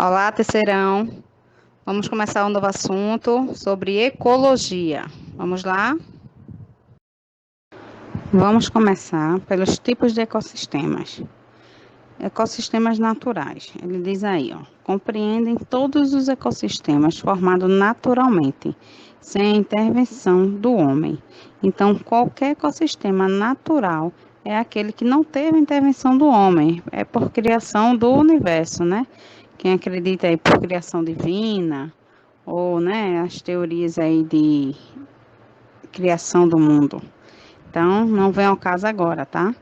Olá, terceirão. Vamos começar um novo assunto sobre ecologia. Vamos lá? Vamos começar pelos tipos de ecossistemas. Ecossistemas naturais. Ele diz aí, ó, compreendem todos os ecossistemas formados naturalmente, sem a intervenção do homem. Então, qualquer ecossistema natural é aquele que não teve intervenção do homem, é por criação do universo, né? Quem acredita aí por criação divina, ou, né, as teorias aí de criação do mundo. Então, não vem ao caso agora, tá?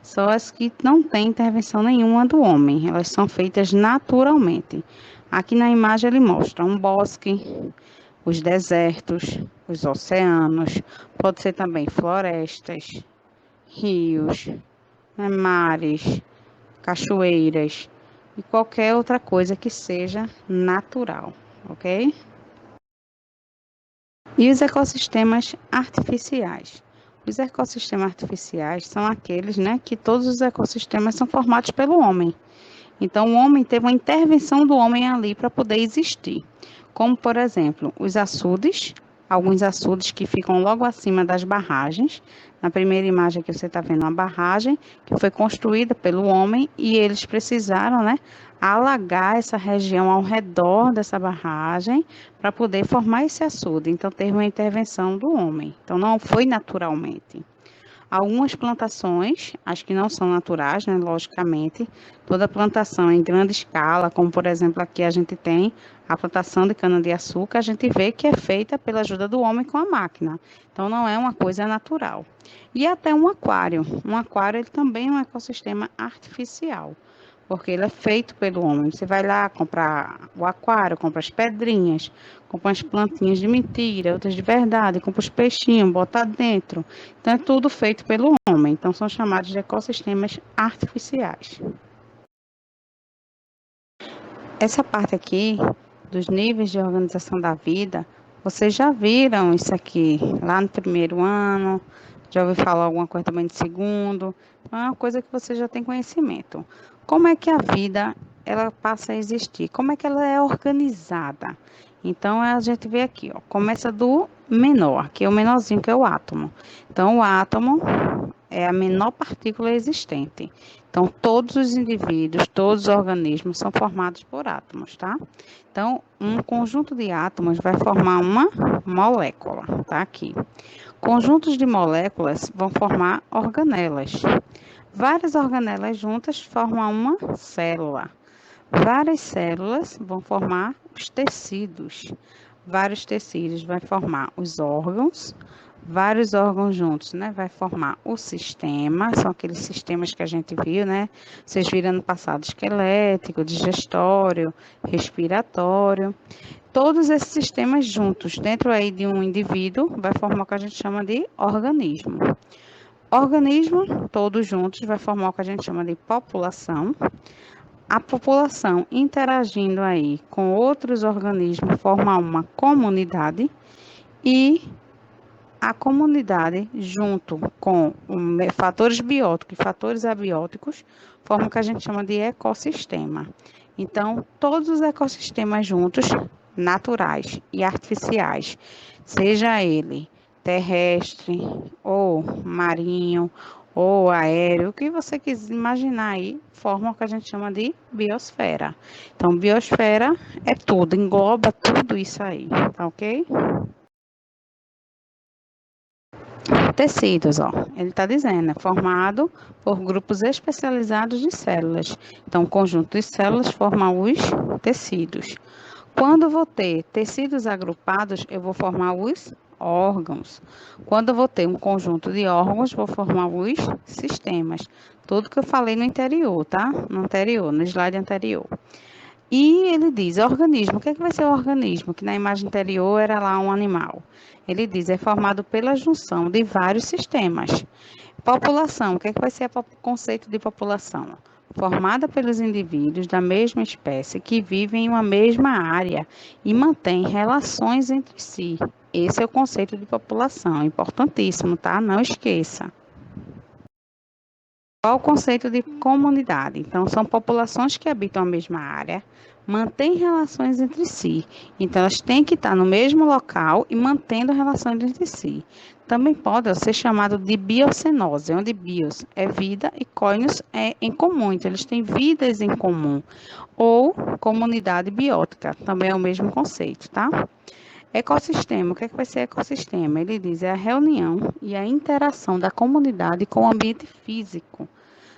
Só as que não têm intervenção nenhuma do homem, elas são feitas naturalmente. Aqui na imagem ele mostra um bosque, os desertos, os oceanos, pode ser também florestas, rios, né, mares, cachoeiras e qualquer outra coisa que seja natural, ok? E os ecossistemas artificiais? Os ecossistemas artificiais são aqueles, né, que todos os ecossistemas são formados pelo homem. Então, o homem teve uma intervenção do homem ali para poder existir. Como, por exemplo, os açudes, alguns açudes que ficam logo acima das barragens. Na primeira imagem que você está vendo, uma barragem que foi construída pelo homem e eles precisaram, né, alagar essa região ao redor dessa barragem para poder formar esse açude. Então, teve uma intervenção do homem. Então, não foi naturalmente. Algumas plantações, as que não são naturais, né, logicamente, toda plantação em grande escala, como por exemplo aqui a gente tem a plantação de cana-de-açúcar, a gente vê que é feita pela ajuda do homem com a máquina. Então não é uma coisa natural. E até um aquário. Um aquário ele também é um ecossistema artificial, porque ele é feito pelo homem. Você vai lá comprar o aquário, compra as pedrinhas, compra as plantinhas de mentira, outras de verdade, compra os peixinhos, bota dentro. Então é tudo feito pelo homem. Então são chamados de ecossistemas artificiais. Essa parte aqui dos níveis de organização da vida, vocês já viram isso aqui lá no primeiro ano? Já ouviu falar alguma coisa também de segundo? Então, é uma coisa que você já tem conhecimento. Como é que a vida ela passa a existir? Como é que ela é organizada? Então a gente vê aqui, ó, começa do menor, que é o menorzinho, que é o átomo. Então o átomo é a menor partícula existente. Então, todos os indivíduos, todos os organismos são formados por átomos, tá? Então, um conjunto de átomos vai formar uma molécula, tá? Aqui. Conjuntos de moléculas vão formar organelas. Várias organelas juntas formam uma célula. Várias células vão formar os tecidos. Vários tecidos vão formar os órgãos. Vários órgãos juntos, né? Vai formar o sistema, são aqueles sistemas que a gente viu, né? Vocês viram no passado, esquelético, digestório, respiratório. Todos esses sistemas juntos, dentro aí de um indivíduo, vai formar o que a gente chama de organismo. Organismo, todos juntos, vai formar o que a gente chama de população. A população interagindo aí com outros organismos forma uma comunidade e a comunidade, junto com fatores bióticos e fatores abióticos, forma o que a gente chama de ecossistema. Então, todos os ecossistemas juntos, naturais e artificiais, seja ele terrestre ou marinho ou aéreo, o que você quiser imaginar aí, forma o que a gente chama de biosfera. Então, biosfera é tudo, engloba tudo isso aí, tá ok? Tecidos, ó, ele está dizendo, é formado por grupos especializados de células. Então, o conjunto de células forma os tecidos. Quando eu vou ter tecidos agrupados, eu vou formar os órgãos. Quando eu vou ter um conjunto de órgãos, vou formar os sistemas. Tudo que eu falei no anterior, tá? No slide anterior. E ele diz, organismo, o que é que vai ser o organismo? Que na imagem anterior era lá um animal. Ele diz, é formado pela junção de vários sistemas. População, o que é que vai ser o conceito de população? Formada pelos indivíduos da mesma espécie que vivem em uma mesma área e mantêm relações entre si. Esse é o conceito de população, importantíssimo, tá? Não esqueça. Qual o conceito de comunidade? Então, são populações que habitam a mesma área, mantêm relações entre si. Então, elas têm que estar no mesmo local e mantendo relações entre si. Também pode ser chamado de biocenose, onde bios é vida e koinos é em comum. Então, eles têm vidas em comum. Ou comunidade biótica, também é o mesmo conceito, tá? Ecossistema, o que é que vai ser ecossistema? Ele diz é a reunião e a interação da comunidade com o ambiente físico.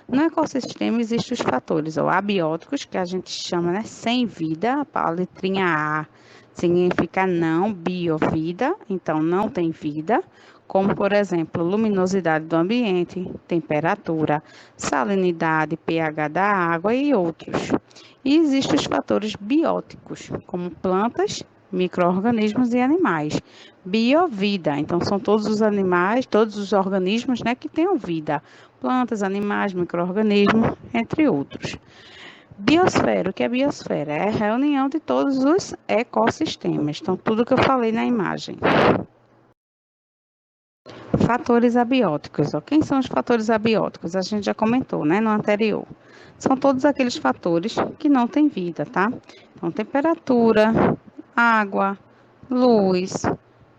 No ecossistema existem os fatores abióticos, que a gente chama, né, sem vida, a letrinha A significa não, vida, então não tem vida, como, por exemplo, luminosidade do ambiente, temperatura, salinidade, pH da água e outros. E existem os fatores bióticos, como plantas, micro-organismos e animais. Biovida, então são todos os animais, todos os organismos, né, que tenham vida. Plantas, animais, micro-organismos, entre outros. Biosfera, o que é biosfera? É a reunião de todos os ecossistemas. Então, tudo que eu falei na imagem. Fatores abióticos. Ó. Quem são os fatores abióticos? A gente já comentou, né, no anterior. São todos aqueles fatores que não têm vida, tá? Então, temperatura, água, luz,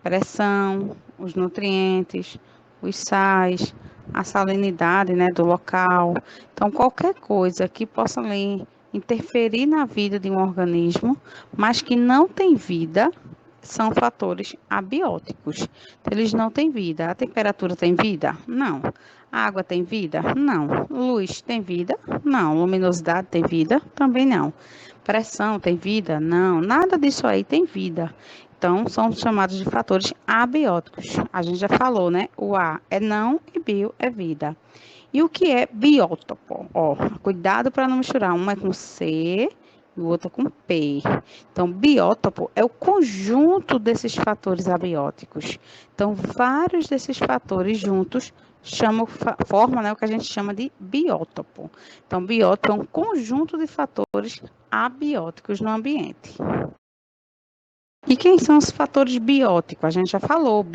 pressão, os nutrientes, os sais, a salinidade, né, do local. Então, qualquer coisa que possa ali interferir na vida de um organismo, mas que não tem vida, são fatores abióticos. Então, eles não têm vida. A temperatura tem vida? Não. A água tem vida? Não. Luz tem vida? Não. Luminosidade tem vida? Também não. Pressão tem vida? Não. Nada disso aí tem vida. Então, são chamados de fatores abióticos. A gente já falou, né? O A é não e bio é vida. E o que é biótopo? Ó, cuidado para não misturar. Um é com C e o outro é com P. Então, biótopo é o conjunto desses fatores abióticos. Então, vários desses fatores juntos formam, né, o que a gente chama de biótopo. Então, biótopo é um conjunto de fatores abióticos no ambiente. E quem são os fatores bióticos? A gente já falou,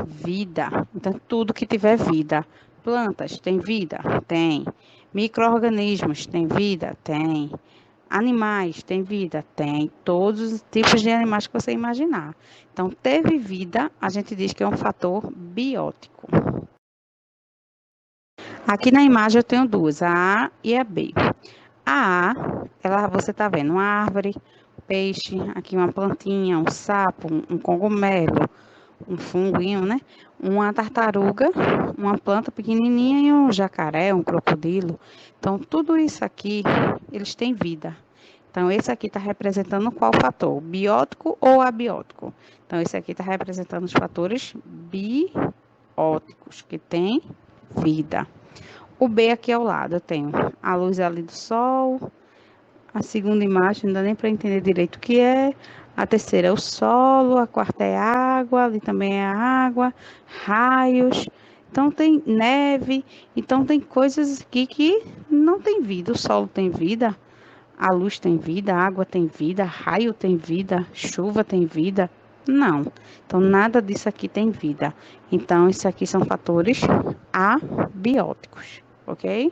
vida. Então, tudo que tiver vida. Plantas, tem vida? Tem. Micro-organismos, tem vida? Tem. Animais, tem vida? Tem. Todos os tipos de animais que você imaginar. Então, teve vida, a gente diz que é um fator biótico. Aqui na imagem eu tenho duas, a A e a B. A A, você está vendo uma árvore, peixe, aqui uma plantinha, um sapo, um cogumelo, um funguinho, né? Uma tartaruga, uma planta pequenininha e um jacaré, um crocodilo. Então, tudo isso aqui, eles têm vida. Então, esse aqui está representando qual fator? Biótico ou abiótico? Então, esse aqui está representando os fatores bióticos, que têm vida. O B aqui ao lado, eu tenho a luz ali do sol. A segunda imagem, não dá nem para entender direito o que é. A terceira é o solo, a quarta é a água, ali também é a água, raios. Então, tem neve. Então, tem coisas aqui que não tem vida. O solo tem vida, a luz tem vida, a água tem vida, raio tem vida, chuva tem vida. Não. Então, nada disso aqui tem vida. Então, isso aqui são fatores abióticos, ok?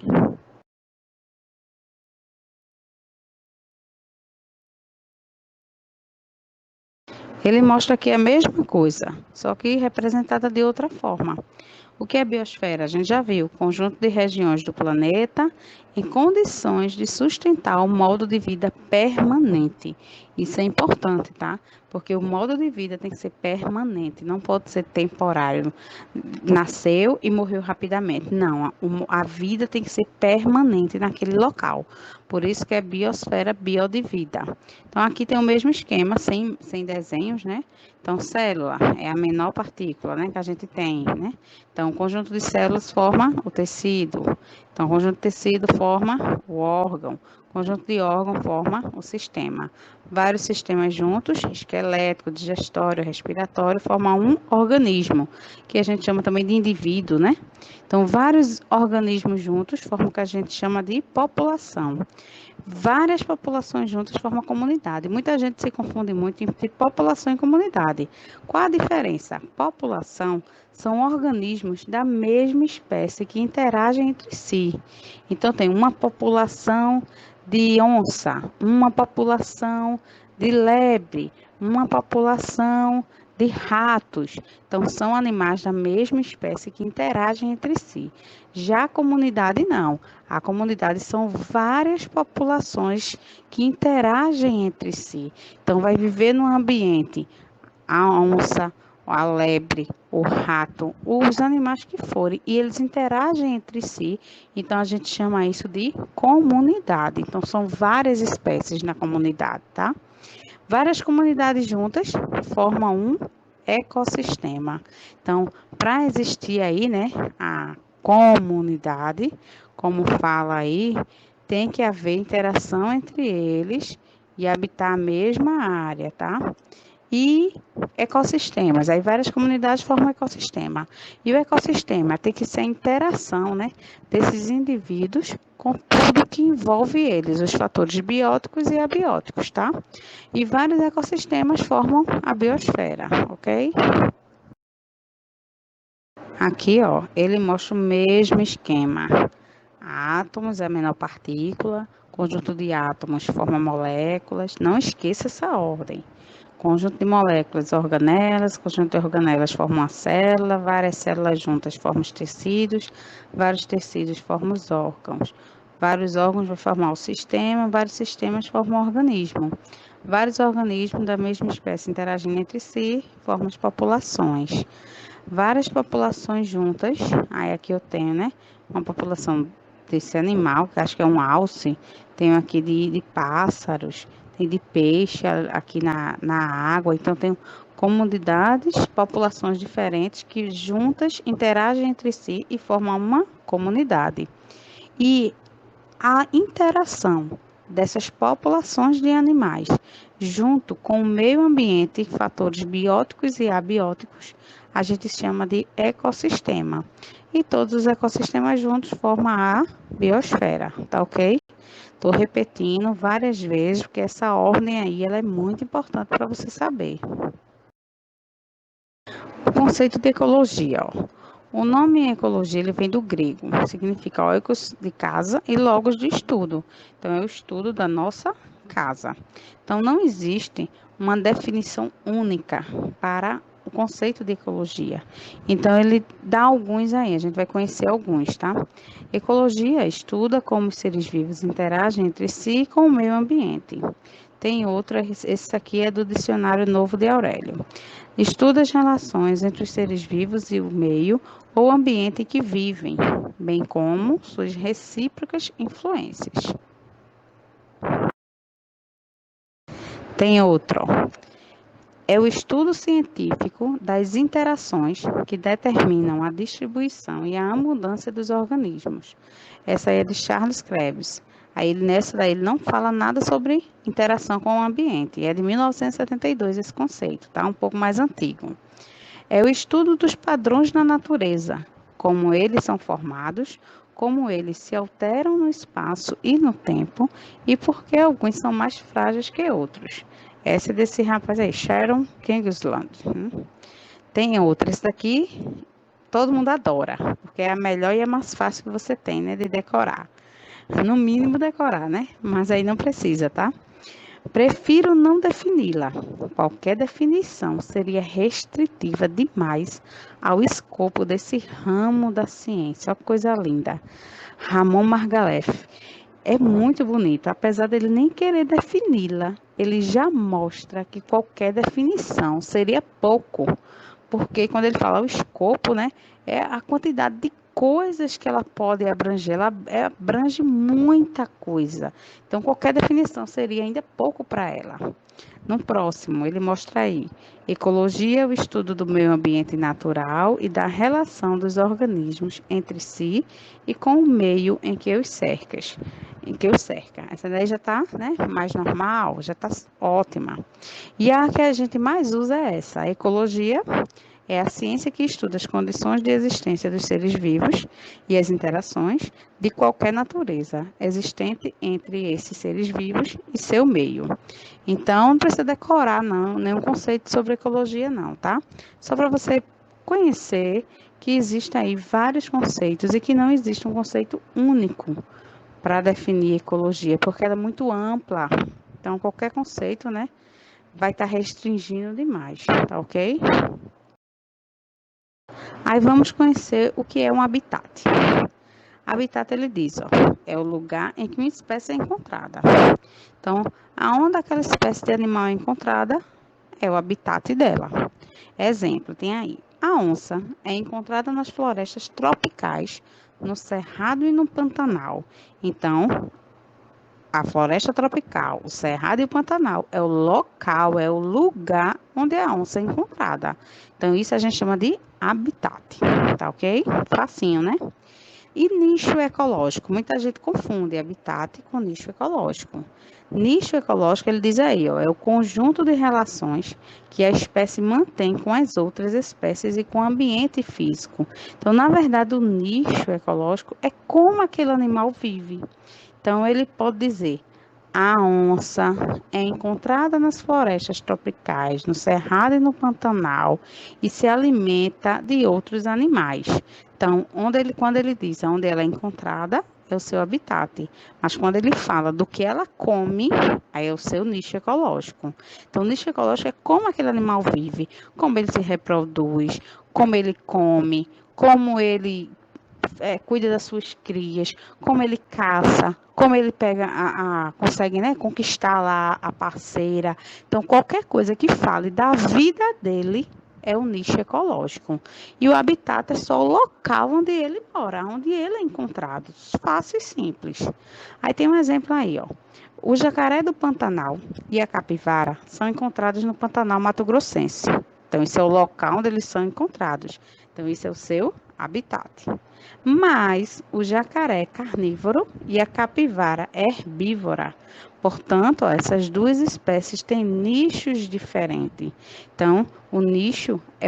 Ele mostra aqui a mesma coisa, só que representada de outra forma. O que é biosfera? A gente já viu, conjunto de regiões do planeta em condições de sustentar o modo de vida permanente. Isso é importante, tá? Porque o modo de vida tem que ser permanente, não pode ser temporário. Nasceu e morreu rapidamente. Não, a vida tem que ser permanente naquele local. Por isso que é biosfera, bio de vida. Então, aqui tem o mesmo esquema, sem desenhos, né? Então, célula é a menor partícula, né, que a gente tem, né? Então, o conjunto de células forma o tecido. Então, o conjunto de tecido forma o órgão. O conjunto de órgão forma o sistema. Vários sistemas juntos, esquelético, digestório, respiratório, formam um organismo, que a gente chama também de indivíduo, né? Então, vários organismos juntos formam o que a gente chama de população. Várias populações juntas formam comunidade. Muita gente se confunde muito entre população e comunidade. Qual a diferença? População são organismos da mesma espécie que interagem entre si. Então, tem uma população de onça, uma população de lebre, uma população de ratos. Então, são animais da mesma espécie que interagem entre si. Já a comunidade, não. A comunidade são várias populações que interagem entre si. Então, vai viver num ambiente a onça, a lebre, o rato, os animais que forem, e eles interagem entre si, então a gente chama isso de comunidade. Então são várias espécies na comunidade, tá? Várias comunidades juntas formam um ecossistema. Então, para existir aí, né, a comunidade, como fala aí, tem que haver interação entre eles e habitar a mesma área, tá? E ecossistemas. Aí várias comunidades formam um ecossistema. E o ecossistema tem que ser a interação, né, desses indivíduos com tudo que envolve eles, os fatores bióticos e abióticos, tá? E vários ecossistemas formam a biosfera, ok? Aqui, ó, ele mostra o mesmo esquema. Átomos é a menor partícula, conjunto de átomos forma moléculas. Não esqueça essa ordem. Conjunto de moléculas, organelas, conjunto de organelas formam uma célula, várias células juntas formam os tecidos, vários tecidos formam os órgãos, vários órgãos vão formar o sistema, vários sistemas formam um organismo. Vários organismos da mesma espécie interagindo entre si formam as populações. Várias populações juntas, aí aqui eu tenho, né, uma população desse animal, que acho que é um alce, tenho aqui de pássaros, tem de peixe aqui na água, então tem comunidades, populações diferentes que juntas interagem entre si e formam uma comunidade. E a interação dessas populações de animais junto com o meio ambiente, fatores bióticos e abióticos, a gente chama de ecossistema. E todos os ecossistemas juntos formam a biosfera, tá ok? Estou repetindo várias vezes, porque essa ordem aí ela é muito importante para você saber. O conceito de ecologia, ó. O nome ecologia ele vem do grego, significa oikos de casa e logos de estudo. Então, é o estudo da nossa casa. Então, não existe uma definição única para o conceito de ecologia. Então, ele dá alguns aí, a gente vai conhecer alguns, tá? Ecologia estuda como os seres vivos interagem entre si e com o meio ambiente. Tem outro, esse aqui é do Dicionário Novo de Aurélio. Estuda as relações entre os seres vivos e o meio ou ambiente em que vivem, bem como suas recíprocas influências. Tem outro. É o estudo científico das interações que determinam a distribuição e a abundância dos organismos. Essa aí é de Charles Krebs. Aí nessa daí ele não fala nada sobre interação com o ambiente. É de 1972 esse conceito, tá? Um pouco mais antigo. É o estudo dos padrões na natureza, como eles são formados, como eles se alteram no espaço e no tempo e por que alguns são mais frágeis que outros. Essa é desse rapaz aí, Sharon Kingsland. Tem outra, esse daqui todo mundo adora, porque é a melhor e a mais fácil que você tem, né, de decorar. No mínimo decorar, né? Mas aí não precisa, tá? Prefiro não defini-la. Qualquer definição seria restritiva demais ao escopo desse ramo da ciência. Olha que coisa linda. Ramon Margalef. É muito bonito, apesar dele nem querer defini-la, ele já mostra que qualquer definição seria pouco, porque quando ele fala o escopo, né, é a quantidade de coisas que ela pode abranger, ela abrange muita coisa. Então, qualquer definição seria ainda pouco para ela. No próximo, ele mostra aí, ecologia é o estudo do meio ambiente natural e da relação dos organismos entre si e com o meio em que os cerca. Essa daí já está, né, mais normal, já está ótima. E a que a gente mais usa é essa, a ecologia. É a ciência que estuda as condições de existência dos seres vivos e as interações de qualquer natureza existente entre esses seres vivos e seu meio. Então, não precisa decorar, não, nenhum conceito sobre ecologia, não, tá? Só para você conhecer que existem aí vários conceitos e que não existe um conceito único para definir ecologia, porque ela é muito ampla. Então, qualquer conceito, né, vai estar restringindo demais, tá ok? Aí vamos conhecer o que é um habitat. Habitat, ele diz, ó, é o lugar em que uma espécie é encontrada. Então, aonde aquela espécie de animal é encontrada, é o habitat dela. Exemplo, tem aí, a onça é encontrada nas florestas tropicais, no Cerrado e no Pantanal. Então, a floresta tropical, o Cerrado e o Pantanal é o local, é o lugar onde a onça é encontrada. Então, isso a gente chama de habitat, tá ok? Facinho, né? E nicho ecológico? Muita gente confunde habitat com nicho ecológico. Nicho ecológico, ele diz aí, ó, é o conjunto de relações que a espécie mantém com as outras espécies e com o ambiente físico. Então, na verdade, o nicho ecológico é como aquele animal vive. Então, ele pode dizer: a onça é encontrada nas florestas tropicais, no Cerrado e no Pantanal, e se alimenta de outros animais. Então, quando ele diz onde ela é encontrada, é o seu habitat. Mas quando ele fala do que ela come, aí é o seu nicho ecológico. Então, o nicho ecológico é como aquele animal vive, como ele se reproduz, como ele come, como ele cuida das suas crias, como ele caça, como ele pega consegue, né, conquistar lá a parceira. Então, qualquer coisa que fale da vida dele é o nicho ecológico. E o habitat é só o local onde ele mora, onde ele é encontrado. Fácil e simples. Aí tem um exemplo aí, ó. O jacaré do Pantanal e a capivara são encontrados no Pantanal Mato Grossense. Então, esse é o local onde eles são encontrados. Então, isso é o seu habitat. Mas o jacaré é carnívoro e a capivara é herbívora. Portanto, ó, essas duas espécies têm nichos diferentes. Então, o nicho é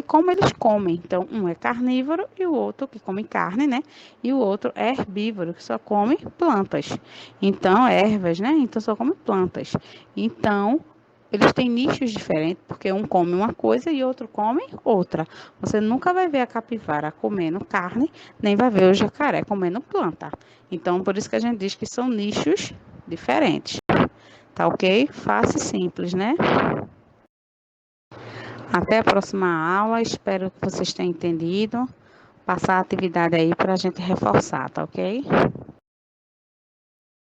como eles comem. Então, um é carnívoro e o outro que come carne, né? E o outro é herbívoro, que só come plantas. Então, ervas, né? Então, só come plantas. Então, eles têm nichos diferentes, porque um come uma coisa e outro come outra. Você nunca vai ver a capivara comendo carne, nem vai ver o jacaré comendo planta. Então, por isso que a gente diz que são nichos diferentes. Tá ok? Fácil e simples, né? Até a próxima aula. Espero que vocês tenham entendido. Passar a atividade aí para a gente reforçar, tá ok?